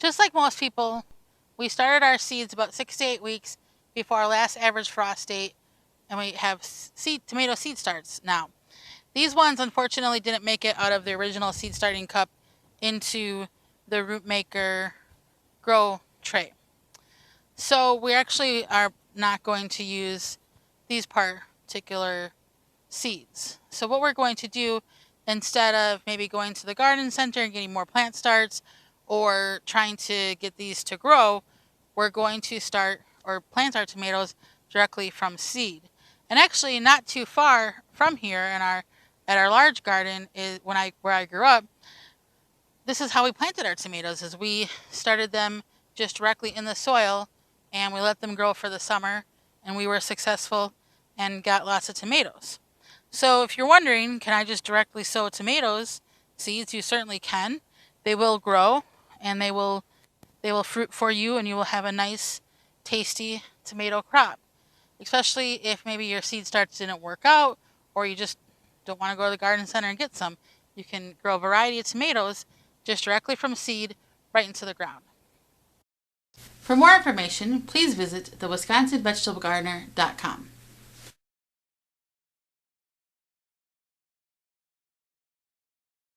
Just like most people, we started our seeds about 6 to 8 weeks before our last average frost date, and we have tomato seed starts now. These ones unfortunately didn't make it out of the original seed starting cup into the root maker grow tray. So we actually are not going to use these particular seeds. So what we're going to do, instead of maybe going to the garden center and getting more plant starts or trying to get these to grow, we're going to start or plant our tomatoes directly from seed. And actually not too far from here at our large garden is where I grew up. This is how we planted our tomatoes, is we started them just directly in the soil and we let them grow for the summer, and we were successful and got lots of tomatoes. So if you're wondering, can I just directly sow tomatoes seeds? You certainly can. They will grow and they will fruit for you, and you will have a nice tasty tomato crop. Especially if maybe your seed starts didn't work out, or you just don't want to go to the garden center and get some. You can grow a variety of tomatoes just directly from seed right into the ground. For more information, please visit thewisconsinvegetablegardener.com.